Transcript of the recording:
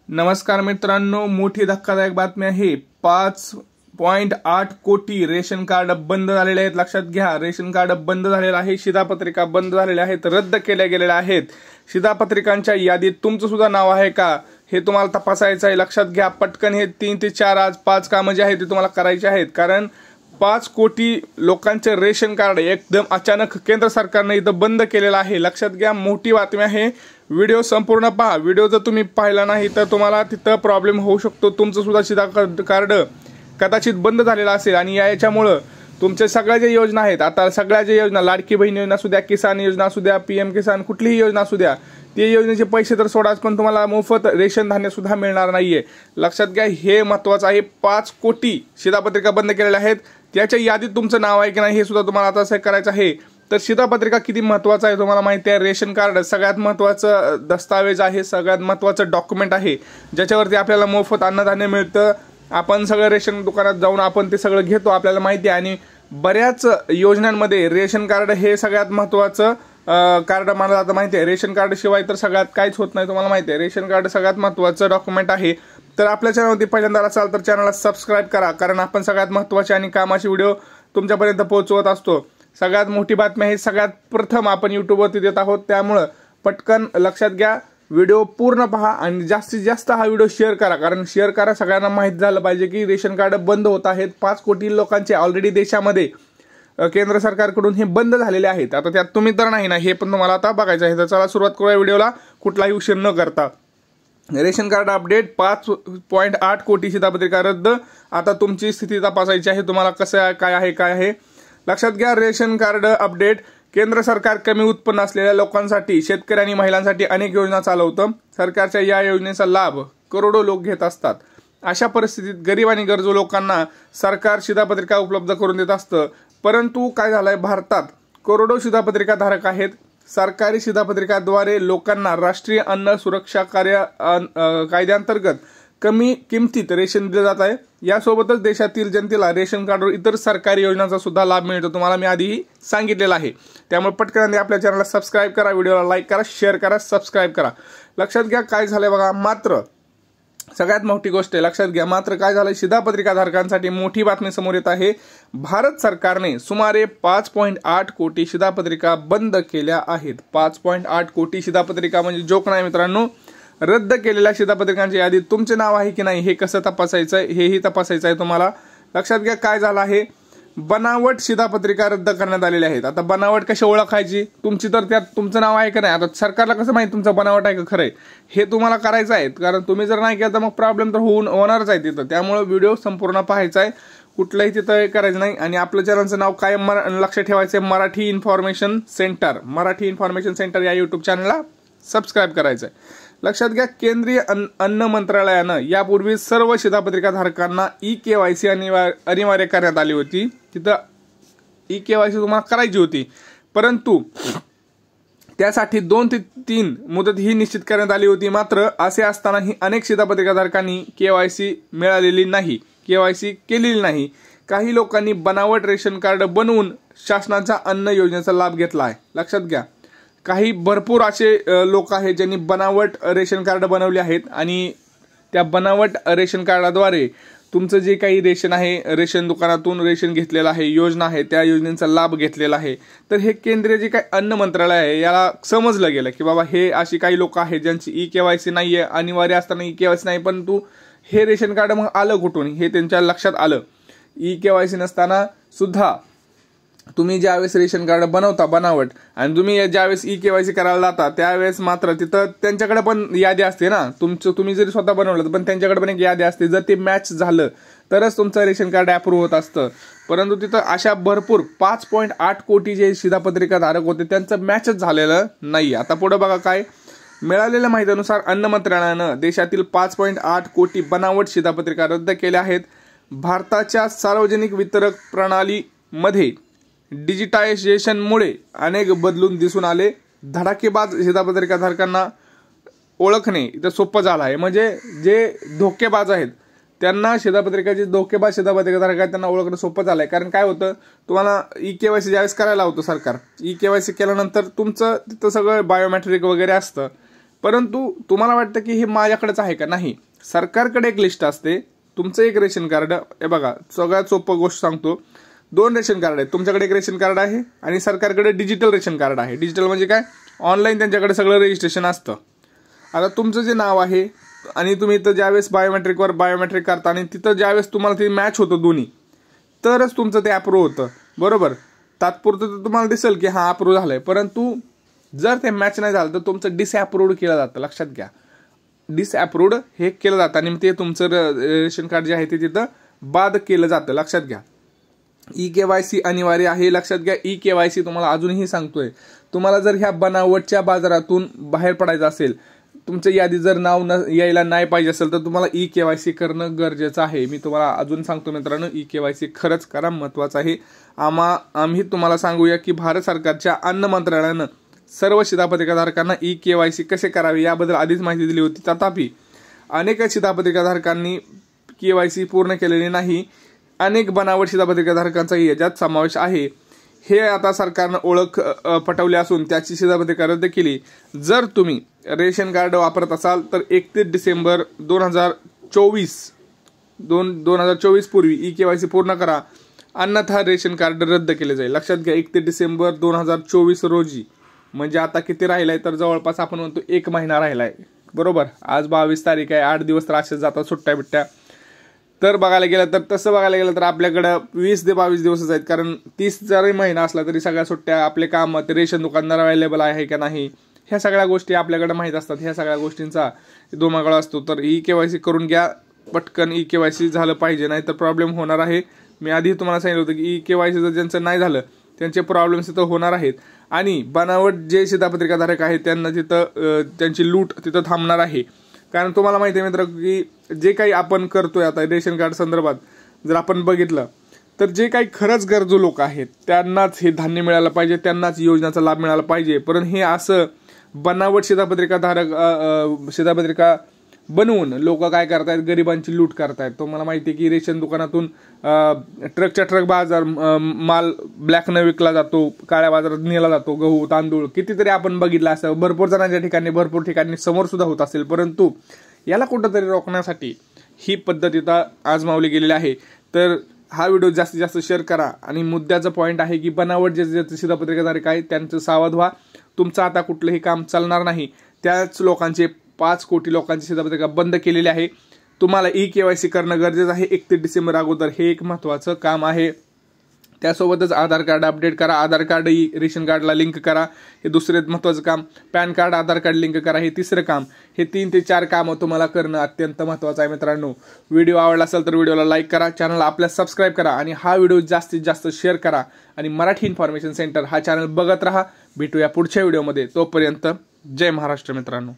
नमस्कार मित्रांनो, मोठी धक्कादायक बातमी आहे। 5.8 कोटी रेशन कार्ड बंद झालेले आहेत। लक्षात घ्या, रेशन कार्ड बंद झालेले आहे, शिधापत्रिका बंद झालेल्या आहेत, रद्द केल्या गेलेल्या आहेत। शिधापत्रिकांच्या यादीत तुमचं सुद्धा नाव आहे का हे तुम्हाला तपासायचं आहे। लक्षात घ्या, पटकन हे 3 ते 4 आज 5 कामं जे आहेत ते तुम्हाला करायचे आहेत, कारण 5 कोटी लोकांचे रेशन कार्ड एकदम अचानक केंद्र सरकारने इथं बंद केलेलं आहे। लक्षात घ्या, मोठी बातमी आहे। व्हिडिओ संपूर्ण पहा। व्हिडिओ जर तुम्ही पाहिला नाही तर तुम्हाला तिथं प्रॉब्लेम होऊ शकतो। तुमचं सुद्धा शिधा कार्ड कदाचित बंद झालेलं असेल आणि याच्यामुळे तुमच्या सगळ्या ज्या योजना आहेत, आता सगळ्या ज्या योजना, लाडकी बहीण योजना असू द्या, किसान योजना असू द्या, पीएम किसान कुठलीही योजना असू द्या, ते योजनेचे पैसे तर सोडाच, पण तुम्हाला मोफत रेशन धान्य सुद्धा मिळणार नाहीये। लक्षात घ्या, हे महत्त्वाचं आहे। 5 कोटी शिधापत्रिका बंद केलेल्या आहेत, त्याच्या यादीत तुमचं नाव आहे की नाही हे सुद्धा तुम्हाला आता असं करायचं आहे। तर शिधापत्रिका किती महत्त्वाचं आहे तुम्हाला माहिती आहे। रेशन कार्ड सगळ्यात महत्त्वाचं दस्तावेज आहे, सगळ्यात महत्त्वाचं डॉक्युमेंट आहे, ज्याच्यावरती आपल्याला मोफत अन्नधान्य मिळतं। आपण सगळं रेशन दुकानात जाऊन आपण ते सगळं घेतो, आपल्याला माहिती आहे। आणि बऱ्याच योजनांमध्ये रेशन कार्ड हे सगळ्यात महत्त्वाचं कार्ड मानलं जातं, माहिती आहे। रेशन कार्ड शिवाय तर सगळ्यात काहीच होत नाही, तुम्हाला माहिती आहे। रेशन कार्ड सगळ्यात महत्त्वाचं डॉक्युमेंट आहे। तर आपल्या चॅनलवरती पहिल्यांदा असाल तर चॅनलला सबस्क्राईब करा, कारण आपण सगळ्यात महत्त्वाचे आणि कामाचे व्हिडिओ तुमच्यापर्यंत पोहोचवत असतो। सगळ्यात मोठी बातमी आहे, सगळ्यात प्रथम आपण यूट्यूबवरती देत आहोत, त्यामुळे पटकन लक्षात घ्या, व्हिडिओ पूर्ण पहा आणि जास्तीत जास्त हा व्हिडिओ शेअर करा, कारण शेअर करा, सगळ्यांना माहित झालं पाहिजे की रेशन कार्ड बंद होत आहेत। 5 कोटी लोकांचे ऑलरेडी देशामध्ये केंद्र सरकारकडून हे बंद झालेले आहेत। आता त्यात तुम्ही तर नाही ना, हे पण तुम्हाला आता बघायचं आहे। तर चला सुरुवात करूया व्हिडिओला, कुठलाही उशीर न करता। रेशन कार्ड अपडेट, 5.8 कोटी शिधापत्रिका रद्द। आता तुमची स्थिती तपासायची आहे, तुम्हाला कसं काय आहे। लक्षात घ्या, रेशन कार्ड अपडेट। केंद्र सरकार कमी उत्पन्न असलेल्या लोकांसाठी, शेतकरी आणि महिलांसाठी अनेक योजना चालवतं। सरकारच्या या योजनेचा लाभ करोडो लोक घेत असतात। अशा परिस्थितीत गरीब आणि गरजू लोकांना सरकार शिधापत्रिका उपलब्ध करून देत असतं। परंतु काय झालंय, भारतात करोडो शिधापत्रिका धारक आहेत। सरकारी शिधापत्रिकाद्वारे लोकांना राष्ट्रीय अन्न सुरक्षा कायद्याअंतर्गत कमी किमतीत रेशन दिलं जात आहे। यासोबतच देशातील जनतेला रेशन कार्डवर इतर सरकारी योजनांचा सुद्धा लाभ मिळतो, तुम्हाला मी आधीही सांगितलेलं आहे। त्यामुळे पटकन आपल्या चॅनलला सबस्क्राईब करा, व्हिडिओला लाईक करा, शेअर करा, सबस्क्राईब करा। लक्षात घ्या, काय झालंय बघा, मात्र सगळ्यात मोठी गोष्ट आहे, लक्षात घ्या, मात्र काय झालंय, शिधापत्रिका धारकांसाठी मोठी बातमी समोर येत आहे। भारत सरकारने सुमारे 5.8 कोटी शिधापत्रिका बंद केल्या आहेत। 5.8 कोटी शिधापत्रिका म्हणजे जोक नाही मित्रांनो। रद्द केलेल्या शिधापत्रिकांच्या यादीत तुमचे नाव आहे की नाही हे कसं तपासायचं, हेही तपासायचं आहे तुम्हाला। लक्षात घ्या, काय झालं आहे, बनावट शिधापत्रिका रद्द करण्यात आलेल्या आहेत। आता बनावट कशी ओळखायची, तुमची तर त्यात तुमचं नाव आहे का नाही, आता सरकारला कसं माहिती तुमचं बनावट आहे का खरंय, हे तुम्हाला करायचं आहे, कारण तुम्ही जर नाही केलं तर मग प्रॉब्लेम तर होणारच आहे तिथं। त्यामुळे व्हिडिओ संपूर्ण पाहायचा आहे, कुठलंही तिथं करायचं नाही। आणि आपल्या चॅनलचं नाव कायम लक्ष ठेवायचं आहे, Marathi information centre. Marathi information centre या यूट्यूब चॅनलला सबस्क्राईब करायचं आहे। लक्षात घ्या, केंद्रीय अन्न मंत्रालयानं यापूर्वी सर्व शिधापत्रिका धारकांना ई-केवायसी अनिवार्य करण्यात आली होती। तिथं ई-केवायसी तुम्हाला करायची होती, परंतु त्यासाठी 2 ते 3 मुदत ही निश्चित करण्यात आली होती। मात्र असे असतानाही अनेक शिधापत्रिका धारकांनी केवायसी मिळालेली नाही, केवायसी केलेली नाही। काही लोकांनी बनावट रेशन कार्ड बनवून शासनाच्या अन्न योजनेचा लाभ घेतला आहे। लक्षात घ्या, काही भरपूर असे लोक आहेत ज्यांनी बनावट रेशन कार्ड बनवले आहेत आणि त्या बनावट रेशन कार्डाद्वारे तुमचं जे काही रेशन आहे, रेशन दुकानातून रेशन घेतलेलं आहे, योजना आहे, त्या योजनेचा लाभ घेतलेला आहे। तर हे केंद्रीय जे काही अन्न मंत्रालय आहे याला समजलं गेलं की बाबा हे अशी काही लोक आहेत ज्यांची ई-केवायसी नाहीये, अनिवार्य असताना ई-केवायसी नाही, परंतु हे रेशन कार्ड मग आलं कुठून हे त्यांच्या लक्षात आलं। ई-केवायसी नसताना सुद्धा तुम्ही ज्यावेळेस रेशन कार्ड बनवता बनावट आणि तुम्ही ज्यावेळेस ई-केवायसी करायला जाता त्यावेळेस मात्र तिथं त्यांच्याकडे पण यादी असते ना, तुम्ही जरी स्वतः बनवलं पण त्यांच्याकडे पण एक यादी असते, जर ते मॅच झालं तरच तुमचं रेशन कार्ड अप्रूव्ह होत असतं। परंतु तिथं अशा भरपूर 5.8 कोटी जे शिधापत्रिका धारक होते त्यांचं मॅचच झालेलं नाही। आता पुढे बघा, काय मिळालेल्या माहितीनुसार अन्न मंत्रालयानं देशातील 5.8 कोटी बनावट शिधापत्रिका रद्द केल्या आहेत। भारताच्या सार्वजनिक वितरक प्रणालीमध्ये डिजिटायझेशनमुळे अनेक बदलून दिसून आले। धडाकेबाज शिधापत्रिका धारकांना ओळखणे इथं सोपं झालं आहे, म्हणजे जे धोकेबाज आहेत त्यांना धोकेबाज शिधापत्रिका धारक आहेत त्यांना ओळखणं सोपं झालं आहे। कारण काय होतं, तुम्हाला ई-केवायसी ज्यावेळेस करायला होतं सरकार, ई-केवायसी केल्यानंतर तुमचं तिथं सगळं बायोमेट्रिक वगैरे असतं, परंतु तुम्हाला वाटतं की हे माझ्याकडेच आहे का? नाही, सरकारकडे एक लिस्ट असते. तुमचं एक रेशन कार्ड, हे बघा सगळ्यात सोपं गोष्ट सांगतो, 2 रेशन कार्ड आहेत. तुमच्याकडे एक रेशन कार्ड आहे आणि सरकारकडे डिजिटल रेशन कार्ड आहे. डिजिटल म्हणजे काय? ऑनलाईन त्यांच्याकडे सगळं रजिस्ट्रेशन असतं. आता तुमचं जे नाव आहे आणि तुम्ही इथं ज्यावेळेस बायोमेट्रिकवर बायोमेट्रिक करता आणि तिथं ज्यावेळेस तुम्हाला ते मॅच होतं दोन्ही, तरच तुमचं ते अप्रूव्ह होतं, बरोबर. तात्पुरतं तर तुम्हाला दिसेल की हा अप्रूव्ह झालंय, परंतु जर ते मॅच नाही झालं तर तुमचं डिसअप्रूव्ड केलं जातं. लक्षात घ्या, डिसअप्रूव्ड हे केलं जातं आणि ते तुमचं रेशन कार्ड जे आहे ते तिथं बाद केलं जातं. लक्षात घ्या, EKYC अनिवार्य आहे. लक्षात घ्या, EKYC तुम्हाला अजूनही सांगतोय, तुम्हाला जर ह्या बनावटच्या बाजारातून बाहेर पडायचं असेल, तुमच्या यादी जर नाव यायला नाही पाहिजे असेल, तर तुम्हाला EKYC करणं गरजेचं आहे. मी तुम्हाला अजून सांगतो मित्रांनो, EKYC खरंच करा, महत्वाचं आहे. आम्ही तुम्हाला सांगूया की भारत सरकारच्या अन्न मंत्रालयानं सर्व शिधापत्रिकाधारकांना EKYC कसे करावे याबद्दल आधीच माहिती दिली होती. तथापि अनेक शिधापत्रिकाधारकांनी KYC पूर्ण केलेली नाही. अनेक बनावट शिधापत्रिकाधारकांचा याच्यात समावेश आहे. हे आता सरकारनं ओळख पटवली असून त्याची शिधापत्रिका रद्द केली. जर तुम्ही रेशन कार्ड वापरत असाल तर 31 डिसेंबर 2024 पूर्वी EKYC पूर्ण करा, अन्यथा रेशन कार्ड रद्द केले जाईल. लक्षात घ्या, 31 डिसेंबर 2024 रोजी, म्हणजे आता किती राहिलाय तर जवळपास आपण म्हणतो 1 महिना राहिलाय, बरोबर. आज 22 तारीख आहे, 8 दिवस तर असेच जातात सुट्ट्या बिट्ट्या. तर बघायला गेलं तर तसं बघायला गेलं तर आपल्याकडं 20 ते 22 दिवसच आहेत, कारण 30 जरी महिना असला तरी सगळ्या सुट्ट्या, आपले काम, ते रेशन दुकानदार अवेलेबल आहे का नाही, ह्या सगळ्या गोष्टी आपल्याकडे माहीत असतात. ह्या सगळ्या गोष्टींचा धुमाकूळ असतो. तर EKYC करून घ्या पटकन. EKYC झालं पाहिजे, नाही तर प्रॉब्लेम होणार आहे. मी आधी तुम्हाला सांगितलं होतं की EKYC जर ज्यांचं नाही झालं त्यांचे प्रॉब्लेम्स तिथं होणार आहेत. आणि बनावट जे शिधापत्रिकाधारक आहेत त्यांना तिथं त्यांची लूट तिथं थांबणार आहे. कारण तुम्हाला माहिती आहे मित्र की जे काही आपण करतोय आता रेशन कार्ड संदर्भात जर आपण बघितलं तर जे काही खरंच गरजू लोक आहेत त्यांनाच हे धान्य मिळालं पाहिजे, त्यांनाच योजनेचा लाभ मिळाला पाहिजे. परंतु हे असं बनावट शिधापत्रिका बनवून लोक काय करतायत, गरिबांची लूट करतायत. तुम्हाला माहिती आहे की रेशन दुकानातून ट्रकच्या ट्रक माल ब्लॅकनं विकला जातो, काळ्या बाजारात नेला जातो, गहू तांदूळ कितीतरी आपण बघितलं असं. भरपूर जणांच्या ठिकाणी भरपूर ठिकाणी समोर सुद्धा होत असेल, परंतु याला कुठंतरी रोखण्यासाठी ही पद्धत इथं आजमावली गेलेली आहे. तर हा व्हिडिओ जास्तीत जास्त शेअर करा. आणि मुद्द्याचा पॉईंट आहे की बनावट जे शिधापत्रिकाधारक आहेत त्यांचं सावध व्हा. तुमचं आता कुठलंही काम चालणार नाही. त्याच लोकांचे 5 कोटी लोकांची शिधापत्रिका बंद केलेली आहे. तुम्हाला EKYC करणं गरजेचं आहे 31 डिसेंबर अगोदर. हे एक महत्त्वाचं काम आहे. त्यासोबतच आधार कार्ड अपडेट करा, आधार कार्ड रेशन कार्डला लिंक करा, हे दुसरे महत्त्वाचं काम. पॅन कार्ड आधार कार्ड लिंक करा, हे तिसरं काम. हे 3 ते 4 कामं तुम्हाला करणं अत्यंत महत्त्वाचं आहे मित्रांनो. व्हिडिओ आवडला असेल तर व्हिडिओला लाईक करा, चॅनलला आपल्या सबस्क्राईब करा आणि हा व्हिडिओ जास्तीत जास्त शेअर करा. आणि मराठी इन्फॉर्मेशन सेंटर हा चॅनल बघत राहा. भेटूया पुढच्या व्हिडिओमध्ये. तोपर्यंत जय महाराष्ट्र मित्रांनो.